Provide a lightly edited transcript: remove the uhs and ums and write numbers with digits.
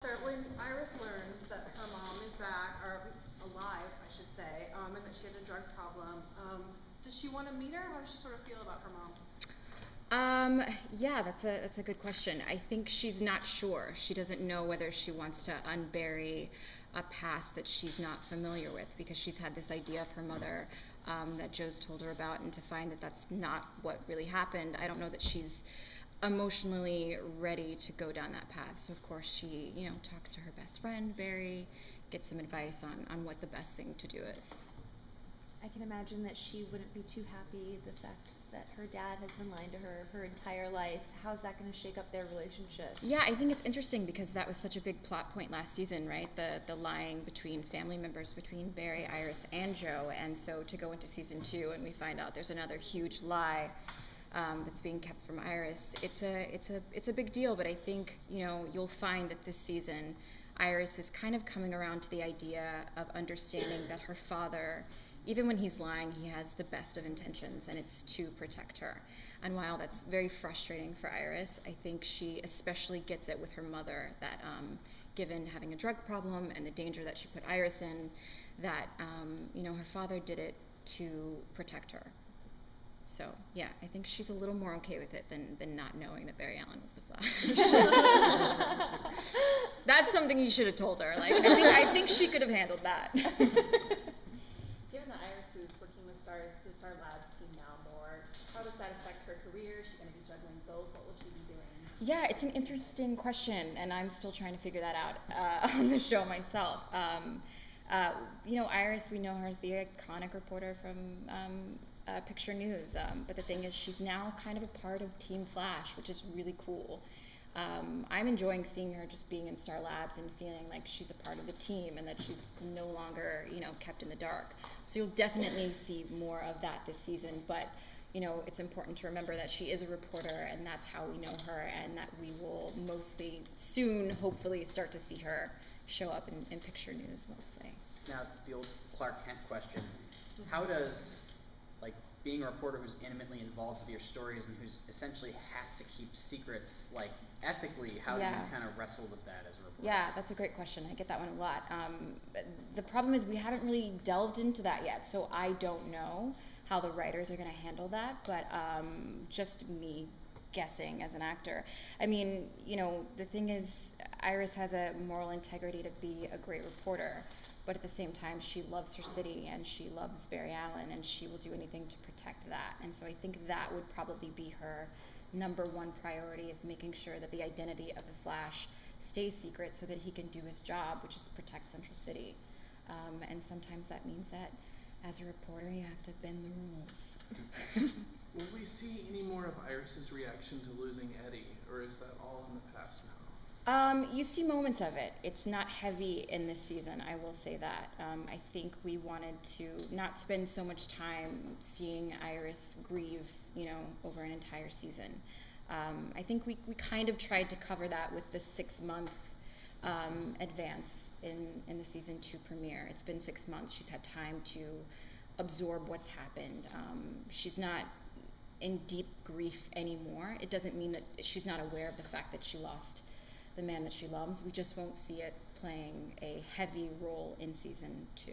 When Iris learns that her mom is back, or alive, I should say, and that she had a drug problem, does she want to meet her? How does she sort of feel about her mom? Yeah, that's a good question. I think she's not sure. She doesn't know whether she wants to unbury a past that she's not familiar with, because she's had this idea of her mother that Joe's told her about, and to find that that's not what really happened, I don't know that she's emotionally ready to go down that path. So of course she, talks to her best friend, Barry, gets some advice on what the best thing to do is. I can imagine that she wouldn't be too happy the fact that her dad has been lying to her entire life. How's that going to shake up their relationship? Yeah, I think it's interesting because that was such a big plot point last season, right? The lying between family members, between Barry, Iris, and Joe. And so to go into season 2 and we find out there's another huge lie that's being kept from Iris, it's a big deal. But I think you'll find that this season Iris is kind of coming around to the idea of understanding that her father, even when he's lying, he has the best of intentions, and it's to protect her. And while that's very frustrating for Iris, I think she especially gets it with her mother, that given having a drug problem and the danger that she put Iris in, that her father did it to protect her. So yeah, I think she's a little more okay with it than not knowing that Barry Allen was the Flash. That's something you should have told her. I think she could have handled that. Given that Iris is working with the Star Labs team now more, how does that affect her career? Is she going to be juggling both? What will she be doing? Yeah, it's an interesting question, and I'm still trying to figure that out on the show myself. Iris, we know her as the iconic reporter from Picture News, but the thing is, she's now kind of a part of Team Flash, which is really cool. I'm enjoying seeing her just being in Star Labs and feeling like she's a part of the team and that she's no longer, kept in the dark. So you'll definitely see more of that this season, but it's important to remember that she is a reporter, and that's how we know her, and that we will mostly soon, hopefully, start to see her show up in Picture News mostly. Now, the old Clark Kent question: how does being a reporter who's intimately involved with your stories and who's essentially has to keep secrets, ethically, how do you kind of wrestle with that as a reporter? Yeah, that's a great question. I get that one a lot. The problem is we haven't really delved into that yet, so I don't know how the writers are going to handle that, but just me guessing as an actor. I mean, the thing is, Iris has a moral integrity to be a great reporter, but at the same time, she loves her city and she loves Barry Allen, and she will do anything to protect that. And so I think that would probably be her number one priority, is making sure that the identity of the Flash stays secret so that he can do his job, which is protect Central City. And sometimes that means that as a reporter, you have to bend the rules. Will we see any more of Iris's reaction to losing Eddie, or is that all in the past now? You see moments of it. It's not heavy in this season, I will say that. I think we wanted to not spend so much time seeing Iris grieve, over an entire season. I think we kind of tried to cover that with the 6-month advance in the season 2 premiere. It's been 6 months. She's had time to absorb what's happened. She's not in deep grief anymore. It doesn't mean that she's not aware of the fact that she lost the man that she loves. We just won't see it playing a heavy role in season 2.